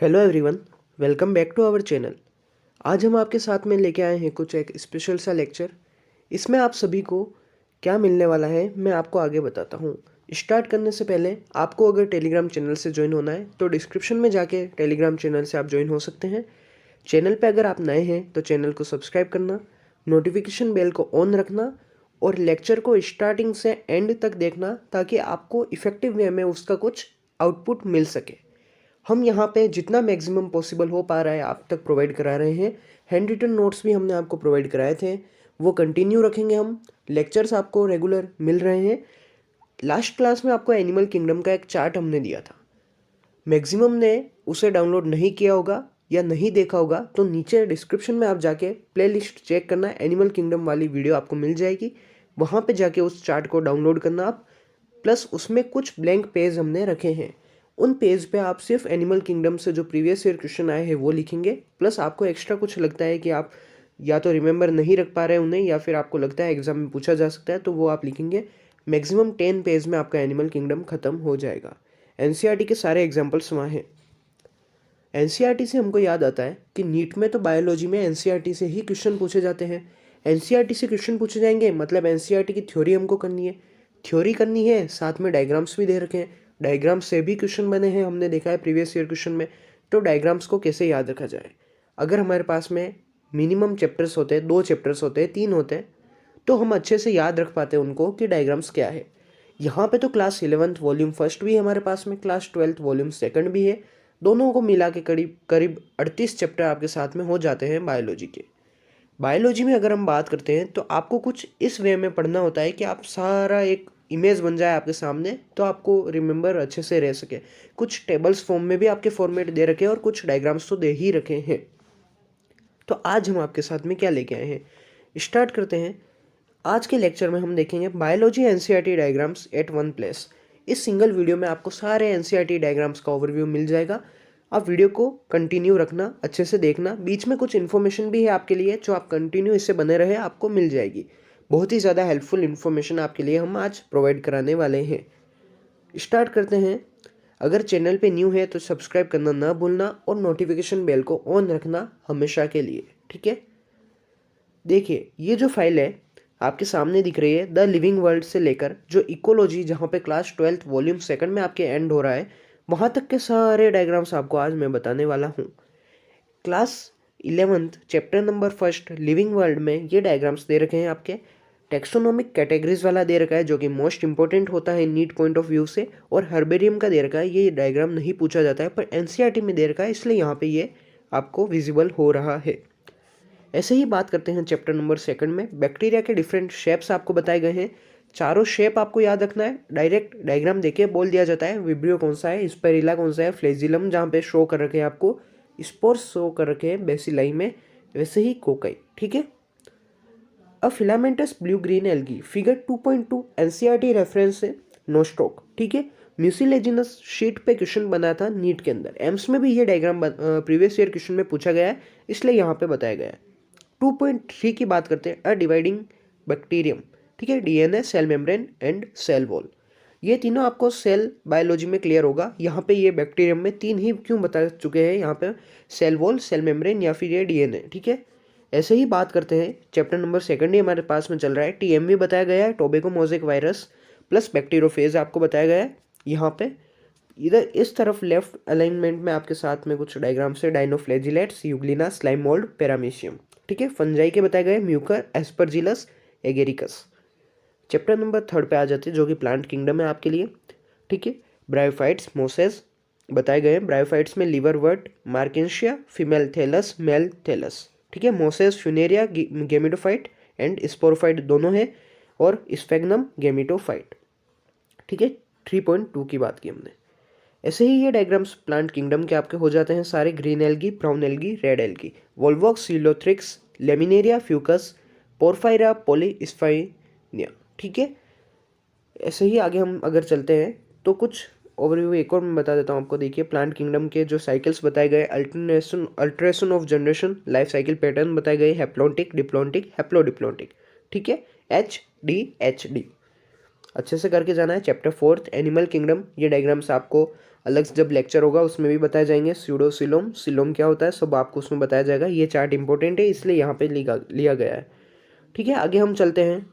Hello everyone, welcome back to our channel. आज हम आपके साथ में लेके आए हैं कुछ एक स्पेशल सा लेक्चर। इसमें आप सभी को क्या मिलने वाला है मैं आपको आगे बताता हूँ। स्टार्ट करने से पहले आपको अगर टेलीग्राम चैनल से ज्वाइन होना है तो डिस्क्रिप्शन में जाके टेलीग्राम चैनल से आप ज्वाइन हो सकते हैं। चैनल पे अगर आप नए हैं तो चैनल को सब्सक्राइब करना, नोटिफिकेशन बेल को ऑन रखना और लेक्चर को स्टार्टिंग से एंड तक देखना ताकि आपको इफ़ेक्टिव वे में उसका कुछ आउटपुट मिल सके। हम यहाँ पे जितना मैक्सिमम पॉसिबल हो पा रहा है आप तक प्रोवाइड करा रहे हैं। हैंड रिटन नोट्स भी हमने आपको प्रोवाइड कराए थे, वो कंटिन्यू रखेंगे हम। लेक्चर्स आपको रेगुलर मिल रहे हैं। लास्ट क्लास में आपको एनिमल किंगडम का एक चार्ट हमने दिया था। मैक्सिमम ने उसे डाउनलोड नहीं किया होगा या नहीं देखा होगा तो नीचे डिस्क्रिप्शन में आप जाके प्लेलिस्ट चेक करना, एनिमल किंगडम वाली वीडियो आपको मिल जाएगी। वहाँ पे जाके उस चार्ट को डाउनलोड करना आप। प्लस उसमें कुछ ब्लैंक पेज हमने रखे हैं, उन पेज पे आप सिर्फ एनिमल किंगडम से जो प्रीवियस ईयर क्वेश्चन आए हैं वो लिखेंगे। प्लस आपको एक्स्ट्रा कुछ लगता है कि आप या तो रिमेंबर नहीं रख पा रहे हैं उन्हें या फिर आपको लगता है एग्जाम में पूछा जा सकता है तो वो आप लिखेंगे। मैक्सिमम 10 पेज में आपका एनिमल किंगडम खत्म हो जाएगा। एनसीईआरटी के सारे एग्जाम्पल्स वहाँ हैं। एनसीईआरटी से हमको याद आता है कि नीट में तो बायोलॉजी में एनसीईआरटी से ही क्वेश्चन पूछे जाते हैं। एनसीईआरटी से क्वेश्चन पूछे जाएंगे मतलब एनसीईआरटी की थ्योरी हमको करनी है। थ्योरी करनी है, साथ में डायग्राम्स भी दे रखे हैं। डायग्राम्स से भी क्वेश्चन बने हैं, हमने देखा है प्रीवियस ईयर क्वेश्चन में। तो डायग्राम्स को कैसे याद रखा जाए? अगर हमारे पास में मिनिमम चैप्टर्स होते हैं, 2 चैप्टर्स होते हैं, 3 होते हैं, तो हम अच्छे से याद रख पाते हैं उनको कि डायग्राम्स क्या है। यहाँ पे तो क्लास 11th वॉल्यूम फर्स्ट भी है हमारे पास में, क्लास 12th वॉल्यूम सेकंड भी है। दोनों को मिला के करीब करीब 38 चैप्टर आपके साथ में हो जाते हैं बायोलॉजी के। बायोलॉजी में अगर हम बात करते हैं तो आपको कुछ इस वे में पढ़ना होता है कि आप सारा एक इमेज बन जाए आपके सामने तो आपको रिमेंबर अच्छे से रह सके। कुछ टेबल्स फॉर्म में भी आपके फॉर्मेट दे रखे हैं और कुछ डायग्राम्स तो दे ही रखे हैं। तो आज हम आपके साथ में क्या लेके आए हैं, स्टार्ट करते हैं। आज के लेक्चर में हम देखेंगे biology NCERT diagrams at one place. इस सिंगल वीडियो में आपको सारे एनसीईआरटी डायग्राम्स का ओवरव्यू मिल जाएगा। आप वीडियो को कंटिन्यू रखना, अच्छे से देखना। बीच में कुछ इन्फॉर्मेशन भी है आपके लिए जो आप कंटिन्यू इससे बने रहे आपको मिल जाएगी। बहुत ही ज़्यादा हेल्पफुल इन्फॉर्मेशन आपके लिए हम आज प्रोवाइड कराने वाले हैं। स्टार्ट करते हैं। अगर चैनल पे न्यू है तो सब्सक्राइब करना ना भूलना और नोटिफिकेशन बेल को ऑन रखना हमेशा के लिए, ठीक है। देखिए ये जो फाइल है आपके सामने दिख रही है, द लिविंग वर्ल्ड से लेकर जो इकोलॉजी जहाँ पे क्लास 12th वॉल्यूम सेकंड में आपके एंड हो रहा है वहाँ तक के सारे डायग्राम्स आपको आज मैं बताने वाला हूँ। Class 11th chapter number first living world में ये डायग्राम्स दे रखे हैं आपके। टेक्सोनोमिक कैटेगरीज वाला दे रखा है जो कि मोस्ट इंपॉर्टेंट होता है नीट पॉइंट ऑफ व्यू से, और हर्बेरियम का दे रखा है। ये डायग्राम नहीं पूछा जाता है पर एनसीईआरटी में दे रखा है इसलिए यहाँ पे ये आपको विजिबल हो रहा है। ऐसे ही बात करते हैं चैप्टर नंबर सेकंड में। बैक्टीरिया के डिफरेंट शेप्स आपको बताए गए हैं। चारों शेप आपको याद रखना है। डायरेक्ट डायग्राम देके बोल दिया जाता है विब्रियो कौन सा है, स्पेरिला कौन सा है, फ्लेजिलम जहाँ पे शो कर रखे हैं आपको, स्पोर्स शो कर रखे हैं बेसिलाई में, वैसे ही कोकाई, ठीक है। A filamentous blue green algae figure 2.2 NCERT reference है, नोस्ट्रोक, ठीक है। म्यूसिलेजिनस शीट पे क्वेश्चन बना था नीट के अंदर। एम्स में भी ये डायग्राम प्रीवियस ईयर क्वेश्चन में पूछा गया है इसलिए यहाँ पे बताया गया है। 2.3 की बात करते हैं, अ डिवाइडिंग बैक्टीरियम, ठीक है। DNA, cell membrane and cell wall, ये तीनों आपको सेल बायोलॉजी में क्लियर होगा। यहाँ पे ये बैक्टीरियम में 3 ही क्यों बता चुके हैं यहाँ पे, सेल वॉल, सेल मेम्ब्रेन या फिर ये डीएनए, ठीक है। ऐसे ही बात करते हैं चैप्टर नंबर सेकंड ही हमारे पास में चल रहा है। टीएमवी बताया गया है, tobacco mosaic virus plus bacteriophage आपको बताया गया है। यहाँ पे इधर इस तरफ लेफ्ट अलाइनमेंट में आपके साथ में कुछ डायग्राम्स है, dinoflagellates, Euglena, slime mould, paramecium, ठीक है। फंजाई के बताए गए, Mucor, Aspergillus, agaricus. Chapter number third पे आ जाते हैं जो कि प्लांट किंगडम है आपके लिए, ठीक है। ब्रायोफाइट्स, मोसेस बताए गए हैं। ब्रायोफाइट्स में liverwort, Marchantia, female thallus, male thallus, ठीक है। Mosses, Funaria, gametophyte and sporophyte दोनों है, और स्फेग्नम गेमिटोफाइट, ठीक है। 3.2 की बात की हमने। ऐसे ही ये डायग्राम्स प्लांट किंगडम के आपके हो जाते हैं सारे। Green algae, brown algae, red algae, Volvox, Ulothrix, Laminaria, Fucus, Porphyra, Polysiphonia, ठीक है। ऐसे ही आगे हम अगर चलते हैं तो कुछ ओवरव्यू एक और मैं बता देता हूँ आपको। देखिए प्लांट किंगडम के जो साइकिल्स बताए गए, alteration of generation, life cycle pattern बताए गए, हैप्लॉन्टिक, डिप्लॉन्टिक, हैप्लोडिप्लॉन्टिक, ठीक है। HD, HD। अच्छे से करके जाना है। चैप्टर 4 एनिमल किंगडम, ये डायग्राम्स आपको अलग से जब लेक्चर होगा उसमें भी बताए जाएंगे। स्यूडोसिलोम, सिलोम क्या होता है सब आपको उसमें बताया जाएगा। ये चार्ट इंपॉर्टेंट है इसलिए यहाँ पे लिया गया है। ठीक है, आगे हम चलते हैं।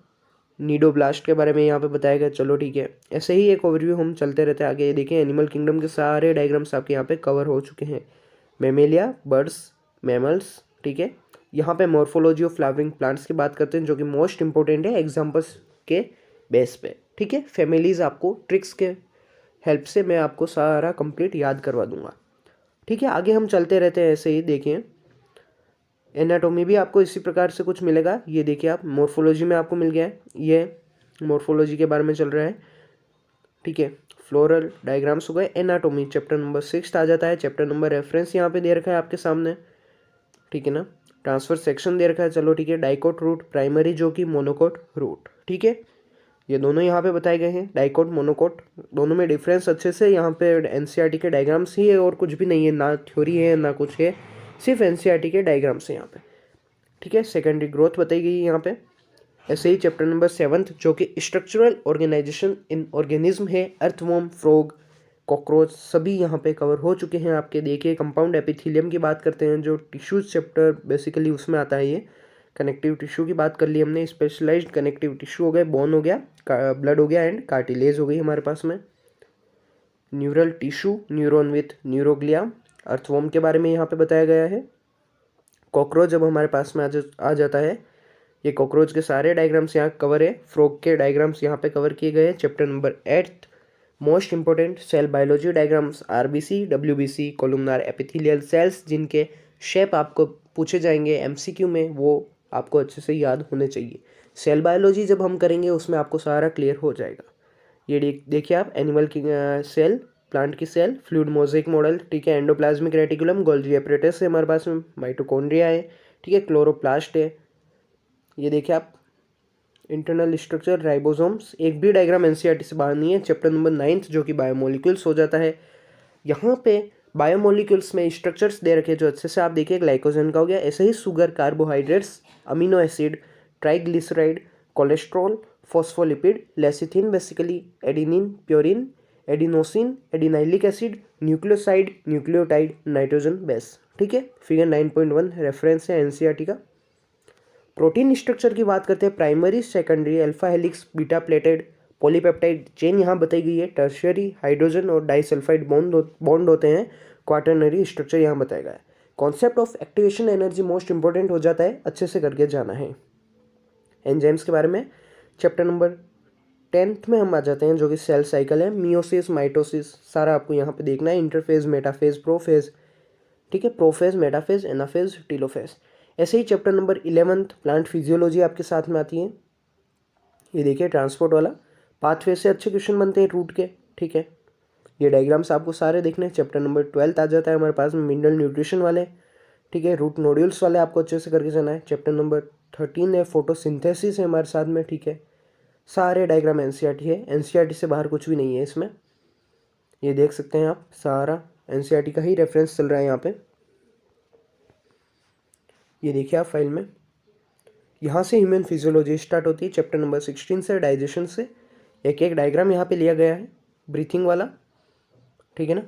नीडोब्लास्ट के बारे में यहाँ पे बताया गया। चलो ठीक है, ऐसे ही एक ओवरव्यू हम चलते रहते हैं। आगे देखिए, एनिमल किंगडम के सारे डायग्राम्स आपके यहाँ पे कवर हो चुके हैं। मेमेलिया, बर्ड्स, मैमल्स, ठीक है। यहाँ पे मॉर्फोलॉजी ऑफ फ्लावरिंग प्लांट्स की बात करते हैं जो कि मोस्ट इंपॉर्टेंट है एग्जाम्पल्स के बेस पे। ठीक है, फैमिलीज आपको ट्रिक्स के हेल्प से मैं आपको सारा कंप्लीट याद करवा दूंगा। ठीक है, आगे हम चलते रहते हैं ऐसे ही। देखिए, एनाटोमी भी आपको इसी प्रकार से कुछ मिलेगा। ये देखिए आप, मॉर्फोलॉजी में आपको मिल गया है, ये मॉर्फोलॉजी के बारे में चल रहा है। ठीक है, फ्लोरल डायग्राम्स हो गए। एनाटोमी चैप्टर नंबर 6 आ जाता है। चैप्टर नंबर रेफरेंस यहाँ पे दे रखा है आपके सामने, ठीक है ना। ट्रांसफर सेक्शन दे रखा है। चलो ठीक है, डाइकोट रूट, प्राइमरी जो कि मोनोकोट रूट, ठीक है, ये दोनों यहाँ पे बताए गए हैं। डाइकोट, मोनोकोट, दोनों में डिफरेंस अच्छे से यहाँ पे एनसीईआरटी के डायग्राम्स ही है और कुछ भी नहीं है, ना थ्योरी है ना कुछ है, सिर्फ एनसीईआरटी के डायग्राम्स है यहाँ पे। ठीक है, सेकेंडरी ग्रोथ बताई गई है यहाँ पे। ऐसे ही चैप्टर नंबर 7 जो कि स्ट्रक्चरल ऑर्गेनाइजेशन इन ऑर्गेनिज्म है, अर्थवर्म, फ्रॉग, कॉकरोच, सभी यहाँ पे कवर हो चुके हैं आपके। देखिए, कंपाउंड एपिथेलियम की बात करते हैं जो टिश्यूज चैप्टर बेसिकली उसमें आता है। ये कनेक्टिव टिश्यू की बात कर ली हमने। स्पेशलाइज्ड कनेक्टिव टिश्यू हो गए, बोन हो गया, ब्लड हो गया एंड कार्टिलेज हो गई हमारे पास में। Neural tissue, neuron with neuroglia, earthworm के बारे में यहाँ पे बताया गया है। कॉकरोच जब हमारे पास में आ जाता है, ये कॉकरोच के सारे डायग्राम्स यहाँ कवर है। फ्रॉग के डायग्राम्स यहाँ पे कवर किए गए हैं। Chapter number 8 most important, cell biology diagrams, RBC, WBC, columnar epithelial cells, जिनके शेप आपको पूछे जाएंगे एमसीक्यू में, वो आपको अच्छे से याद होने चाहिए। सेल बायोलॉजी जब हम करेंगे उसमें आपको सारा क्लियर हो जाएगा। ये देखिए आप, एनिमल की सेल, प्लांट की सेल, फ्लूइड मोज़ेक मॉडल, ठीक है, एंडोप्लाज्मिक रेटिकुलम, गोल्गी एपरेटस है हमारे पास में, माइटोकॉन्ड्रिया है, ठीक है, क्लोरोप्लास्ट है। ये देखिए आप, इंटरनल स्ट्रक्चर, राइबोसोम्स, एक भी डायग्राम एनसीईआरटी से बाहर नहीं है। चैप्टर नंबर 9 जो कि बायोमोलिक्यूल्स हो जाता है। यहाँ पे बायोमोलिक्यूल्स में स्ट्रक्चर्स दे रखे जो अच्छे से आप देखिए, ग्लाइकोजन का हो गया, ऐसे ही sugar, carbohydrates, amino acid, triglyceride, cholesterol, phospholipid, lecithin basically, adenine, purine, adenosine, adenylic acid, nucleoside, nucleotide, nitrogen base. ठीक है, फिगर 9.1 रेफरेंस है एनसीईआरटी का। प्रोटीन स्ट्रक्चर की बात करते हैं, primary, secondary, alpha helix, beta pleated, polypeptide chain यहाँ बताई गई है। टर्शियरी, हाइड्रोजन और डाइसल्फाइड बॉन्ड होते हैं। क्वाटरनरी स्ट्रक्चर यहाँ बताया गया है। Concept of activation energy most important हो जाता है, अच्छे से करके जाना है। एंजाइम्स के बारे में चैप्टर नंबर 10 में हम आ जाते हैं जो कि सेल साइकिल है। मियोसिस, माइटोसिस, सारा आपको यहाँ पे देखना है। इंटरफेज, मेटाफेज, प्रोफेज, ठीक है, प्रोफेज, मेटाफेज, एनाफेज, टीलोफेज। ऐसे ही चैप्टर नंबर 11 प्लांट फिजियोलॉजी आपके साथ में आती है। ये देखिए, ट्रांसपोर्ट वाला पाथवे से अच्छे क्वेश्चन बनते हैं रूट के, ठीक है। ये डायग्राम्स आपको सारे देखने हैं। चैप्टर नंबर 12 आ जाता है हमारे पास में, मिनरल न्यूट्रिशन वाले, ठीक है, रूट नोड्यूल्स वाले आपको अच्छे से करके जाना है। चैप्टर नंबर 13 है, फोटोसिंथेसिस है हमारे साथ में, ठीक है। सारे डायग्राम एनसीईआरटी है, एनसीईआरटी से बाहर कुछ भी नहीं है इसमें। ये देख सकते हैं आप, सारा एनसीईआरटी का ही रेफरेंस चल रहा है यहाँ पे। ये देखिए आप फाइल में, यहाँ से ह्यूमन फिजियोलॉजी स्टार्ट होती है। चैप्टर नंबर 16 से डाइजेशन से एक एक डायग्राम यहाँ पे लिया गया है। ब्रीथिंग वाला, ठीक है ना,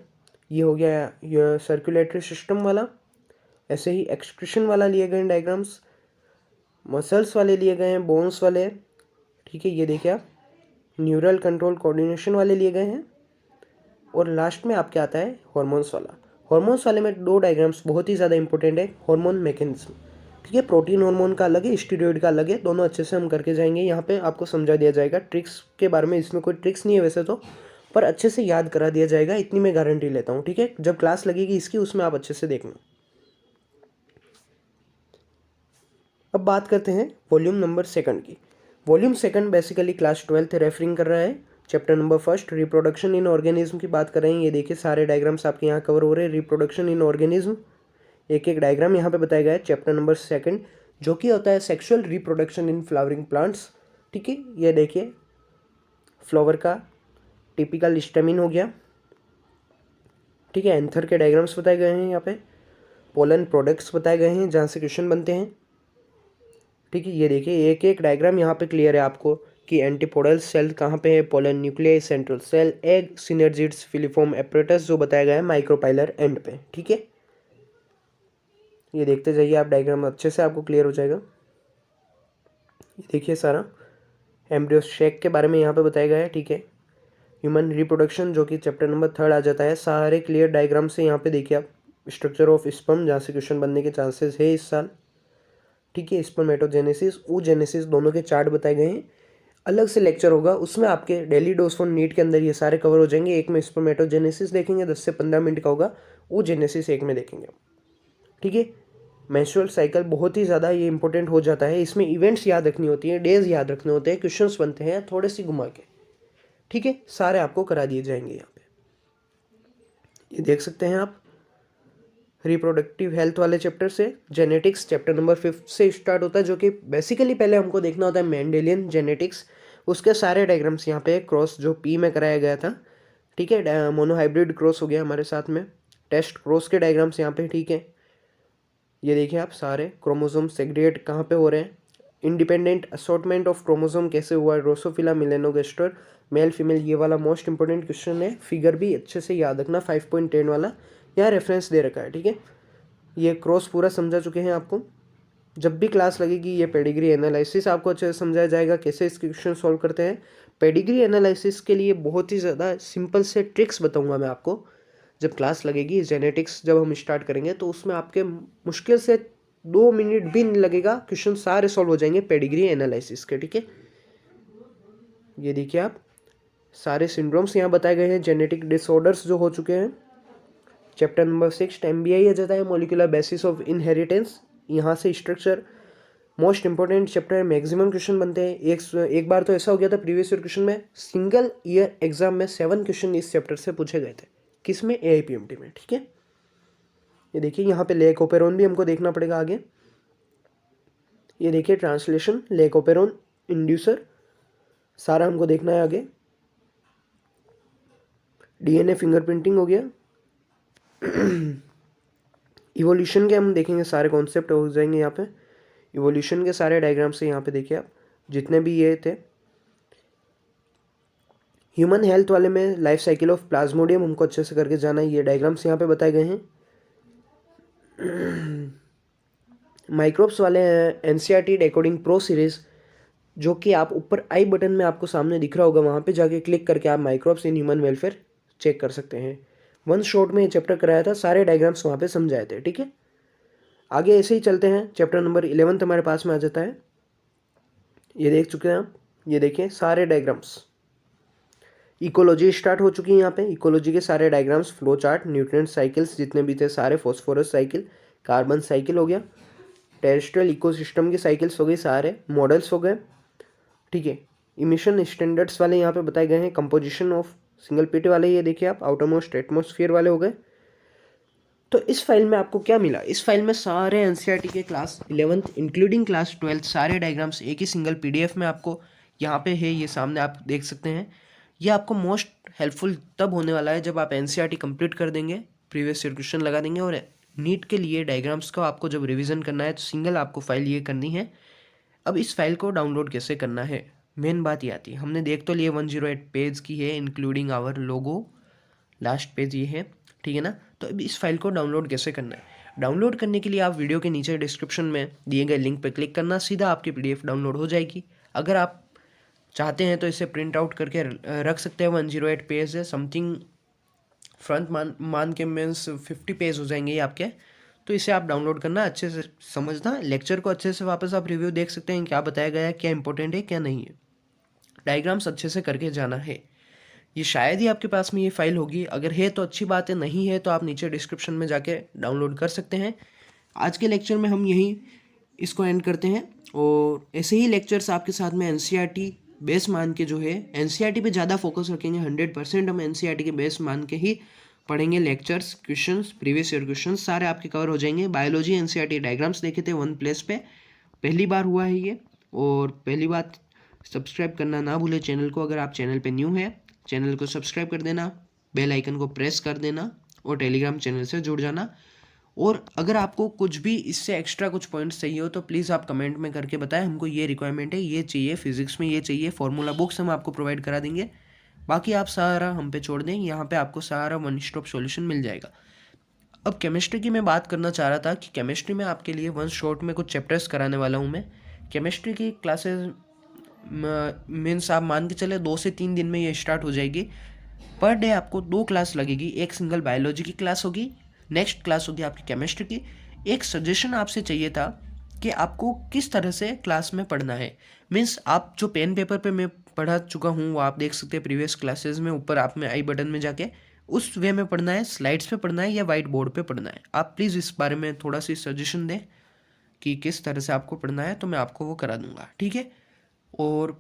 ये हो गया ये सर्कुलेटरी सिस्टम वाला। ऐसे ही एक्सक्रीशन वाला लिए गए हैं डायग्राम्स, मसल्स वाले लिए गए हैं, बोन्स वाले, ठीक है। ये देखिए आप, न्यूरल कंट्रोल कोऑर्डिनेशन वाले लिए गए हैं। और लास्ट में आपके आता है हॉर्मोन्स वाला। हॉर्मोन्स वाले में दो डायग्राम्स बहुत ही ज़्यादा इंपॉर्टेंट है। हार्मोन मैकेनिज्म, ठीक है, प्रोटीन हार्मोन का अलग है, स्टीरॉयड का अलग है, दोनों अच्छे से हम करके जाएंगे। यहाँ पे आपको समझा दिया जाएगा ट्रिक्स के बारे में। इसमें कोई ट्रिक्स नहीं है वैसे तो, पर अच्छे से याद करा दिया जाएगा, इतनी मैं गारंटी लेता हूँ, ठीक है। जब क्लास लगेगी इसकी, उसमें आप अच्छे से देखना। अब बात करते हैं वॉल्यूम नंबर 2 की। वॉल्यूम 2 बेसिकली क्लास 12 रेफरिंग कर रहा है। Chapter number 1 reproduction in organism की बात कर रहे हैं। ये देखिए, सारे डायग्राम्स आपके यहाँ कवर हो रहे हैं। रिप्रोडक्शन इन ऑर्गेनिज्म, एक एक डायग्राम यहाँ पे बताया गया है। चैप्टर नंबर 2 जो कि होता है sexual reproduction in flowering plants, ठीक है। ये देखिए, फ्लावर का टिपिकल स्टेमिन हो गया, ठीक है। एंथर के डायग्राम्स बताए गए हैं यहाँ पे। पोलन प्रोडक्ट्स बताए गए हैं जहाँ से क्वेश्चन बनते हैं, ठीक है। ये देखिए, एक एक डायग्राम यहाँ पे क्लियर है आपको। कि एंटीपोडल सेल कहाँ पे है, polar nuclei, central cell, egg, synergids, filiform apparatus जो बताया गया है माइक्रोपाइलर एंड पे। ठीक है, ये देखते जाइए आप, डायग्राम अच्छे से आपको क्लियर हो जाएगा। ये देखिए सारा एम्ब्रियो शेक के बारे में यहाँ पे बताया गया है। ठीक है, ह्यूमन रिप्रोडक्शन जो कि चैप्टर नंबर 3 आ जाता है, सारे क्लियर डायग्राम से यहाँ पे देखिए आप। स्ट्रक्चर ऑफ स्पर्म जहाँ से क्वेश्चन बनने के चांसेस है इस साल। ठीक है, स्पर्मेटोजेनेसिस, oogenesis दोनों के चार्ट बताए गए हैं। अलग से लेक्चर होगा, उसमें आपके डेली डोज फॉर नीट के अंदर ये सारे कवर हो जाएंगे। एक में स्पर्मेटोजेनेसिस देखेंगे, 10 से 15 मिनट का होगा। oogenesis एक में देखेंगे। ठीक है, मेंस्ट्रुअल साइकिल बहुत ही ज़्यादा ये इंपॉर्टेंट हो जाता है। इसमें इवेंट्स याद रखनी होती हैं, डेज याद रखने होते हैं, क्वेश्चंस बनते हैं थोड़े सी घुमा के। ठीक है, सारे आपको करा दिए जाएंगे यहाँ पे। ये देख सकते हैं आप, रिप्रोडक्टिव हेल्थ वाले चैप्टर से जेनेटिक्स चैप्टर नंबर 5 से स्टार्ट होता है, जो कि बेसिकली पहले हमको देखना होता है मेंडेलियन जेनेटिक्स। उसके सारे डायग्राम्स यहाँ पे, क्रॉस जो पी में कराया गया था। ठीक है, मोनोहाइब्रिड क्रॉस हो गया हमारे साथ में, टेस्ट क्रॉस के डायग्राम्स यहाँ पे। ठीक है, ये देखिए आप, सारे क्रोमोसोम सेग्रीगेट कहाँ पे हो रहे हैं, इंडिपेंडेंट असॉर्टमेंट ऑफ क्रोमोसोम कैसे हुआ है, ड्रोसोफिला, मेलेनोगेस्टर, मेल फीमेल, ये वाला मोस्ट इंपॉर्टेंट क्वेश्चन है। फिगर भी अच्छे से याद रखना, 5.10 वाला यहाँ रेफरेंस दे रखा है। ठीक है, ये क्रॉस पूरा समझा चुके हैं आपको। जब भी क्लास लगेगी ये पेडिग्री एनालिसिस आपको अच्छे से समझाया जाएगा, कैसे इसके क्वेश्चन सॉल्व करते हैं। पेडिग्री एनालिसिस के लिए बहुत ही ज़्यादा सिंपल से ट्रिक्स बताऊंगा मैं आपको जब क्लास लगेगी। जेनेटिक्स जब हम स्टार्ट करेंगे तो उसमें आपके मुश्किल से 2 मिनट भी नहीं लगेगा, क्वेश्चन सारे सॉल्व हो जाएंगे पेडिग्री एनालिसिस के। ठीक है, ये देखिए आप, सारे सिंड्रोम्स यहाँ बताए गए हैं, जेनेटिक डिसऑर्डर्स जो हो चुके हैं। चैप्टर नंबर 6 MBI आ जाता है, मोलिकुलर बेसिस ऑफ इनहेरिटेंस। यहाँ से स्ट्रक्चर मोस्ट इंपॉर्टेंट चैप्टर है, मैक्सिमम क्वेश्चन बनते हैं। एक बार तो ऐसा हो गया था प्रीवियस ईयर क्वेश्चन में, सिंगल ईयर एग्जाम में 7 क्वेश्चन इस चैप्टर से पूछे गए थे। किस में? AIPMT में। ठीक है, ये देखिए यहाँ पे लेकोपेरोन भी हमको देखना पड़ेगा आगे। ये देखिए ट्रांसलेशन, लेकोपेरोन, इंड्यूसर, सारा हमको देखना है आगे। DNA फिंगरप्रिंटिंग हो गया। इवोल्यूशन के हम देखेंगे, सारे कॉन्सेप्ट हो जाएंगे यहाँ पे। इवोल्यूशन के सारे डायग्राम से यहाँ पे देखिए आप, जितने भी ये थे। ह्यूमन हेल्थ वाले में लाइफ साइकिल ऑफ प्लाज्मोडियम हमको अच्छे से करके जाना है, ये डायग्राम्स यहाँ पे बताए गए हैं। माइक्रोब्स वाले हैं NCERT डेकोडिंग प्रो सीरीज, जो कि आप ऊपर आई बटन में आपको सामने दिख रहा होगा, वहाँ पे जाके क्लिक करके आप microbes in human welfare check कर सकते हैं। वन शॉट में ये चैप्टर कराया था, सारे डायग्राम्स वहाँ पे समझाए थे। ठीक है, आगे ऐसे ही चलते हैं। चैप्टर नंबर 11 हमारे पास में आ जाता है, ये देख चुके हैं आप। ये देखिए सारे डायग्राम्स, इकोलॉजी स्टार्ट हो चुकी है यहाँ पे। इकोलॉजी के सारे diagrams, flow chart, nutrient cycles जितने भी थे सारे, फॉस्फोरस साइकिल, कार्बन साइकिल हो गया, टेरेस्ट्रियल इकोसिस्टम की साइकिल्स हो गई, सारे मॉडल्स हो गए। ठीक है, इमिशन स्टैंडर्ड्स वाले यहाँ पे बताए गए हैं, कंपोजिशन ऑफ सिंगल पिट वाले ये देखिए आप, आउटरमोस्ट एटमॉस्फेयर वाले हो गए। तो इस फाइल में आपको क्या मिला? इस फाइल में सारे NCERT के क्लास 11th इंक्लूडिंग क्लास 12 सारे डायग्राम्स एक ही सिंगल PDF में आपको यहाँ पे है, ये सामने आप देख सकते हैं। ये आपको मोस्ट हेल्पफुल तब होने वाला है जब आप NCERT कंप्लीट कर देंगे, प्रीवियस ईयर क्वेश्चन लगा देंगे, और नीट के लिए डायग्राम्स का आपको जब रिविजन करना है तो सिंगल आपको फाइल ये करनी है। अब इस फाइल को डाउनलोड कैसे करना है, मेन बात ये आती है। हमने देख तो लिए 108 पेज की है, including our logo, last page ये है। ठीक है ना, तो अब इस फाइल को डाउनलोड कैसे करना है? डाउनलोड करने के लिए आप वीडियो के नीचे डिस्क्रिप्शन में दिए गए लिंक पर क्लिक करना, सीधा आपकी PDF डाउनलोड हो जाएगी। अगर आप चाहते हैं तो इसे प्रिंट आउट करके रख सकते हैं। 108 पेज है, समथिंग फ्रंट मान के मीन्स 50 पेज हो जाएंगे ये आपके। तो इसे आप डाउनलोड करना, अच्छे से समझना, लेक्चर को अच्छे से वापस आप रिव्यू देख सकते हैं, क्या बताया गया है, क्या इंपॉर्टेंट है क्या नहीं है। डायग्राम्स अच्छे से करके जाना है। ये शायद ही आपके पास में ये फाइल होगी, अगर है तो अच्छी बात है, नहीं है तो आप नीचे डिस्क्रिप्शन में जाके डाउनलोड कर सकते हैं। आज के लेक्चर में हम यही इसको एंड करते हैं, और ऐसे ही लेक्चर्स आपके साथ में NCERT बेस मान के जो है, NCERT पे ज़्यादा फोकस रखेंगे। 100% हम NCERT के बेस मान के ही पढ़ेंगे। Lectures, questions, previous year questions सारे आपके कवर हो जाएंगे। बायोलॉजी NCERT डायग्राम्स देखे थे वन प्लेस पे, पहली बार हुआ है ये। और पहली बात, सब्सक्राइब करना ना भूले चैनल को, अगर आप चैनल पे न्यू है चैनल को सब्सक्राइब कर देना, बेल आइकन को प्रेस कर देना, और टेलीग्राम चैनल से जुड़ जाना। और अगर आपको कुछ भी इससे एक्स्ट्रा कुछ पॉइंट्स चाहिए हो तो प्लीज़ आप कमेंट में करके बताएं, हमको ये रिक्वायरमेंट है, ये चाहिए, फिजिक्स में ये चाहिए, फॉर्मूला बुक्स हम आपको प्रोवाइड करा देंगे। बाकी आप सारा हम पे छोड़ दें, यहाँ पे आपको सारा वन स्टॉप सॉल्यूशन मिल जाएगा। अब केमिस्ट्री की मैं बात करना चाह रहा था कि केमिस्ट्री में आपके लिए वन शॉट में कुछ चैप्टर्स कराने वाला हूँ मैं। केमिस्ट्री की क्लासेस मीन्स आप मान के चले 2 से 3 दिन में ये स्टार्ट हो जाएगी। पर डे आपको 2 क्लास लगेगी, एक सिंगल बायोलॉजी की क्लास होगी, नेक्स्ट क्लास होगी आपकी केमिस्ट्री की। एक सजेशन आपसे चाहिए था कि आपको किस तरह से क्लास में पढ़ना है। मीन्स आप जो पेन पेपर पे मैं पढ़ा चुका हूँ वो आप देख सकते हैं प्रीवियस क्लासेस में, ऊपर आप में आई बटन में जाके उस वे में पढ़ना है, स्लाइड्स पे पढ़ना है या वाइट बोर्ड पे पढ़ना है। आप प्लीज़ इस बारे में थोड़ा सी सजेशन दें कि किस तरह से आपको पढ़ना है, तो मैं आपको वो करा दूंगा, ठीक है। और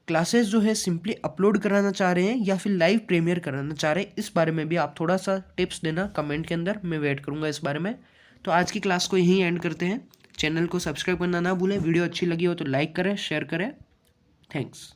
क्लासेस जो है सिंपली अपलोड कराना चाह रहे हैं या फिर लाइव प्रीमियर कराना चाह रहे हैं, इस बारे में भी आप थोड़ा सा टिप्स देना कमेंट के अंदर, मैं वेट करूंगा इस बारे में। तो आज की क्लास को यहीं एंड करते हैं। चैनल को सब्सक्राइब करना ना भूलें, वीडियो अच्छी लगी हो तो लाइक करें, शेयर करें। थैंक्स।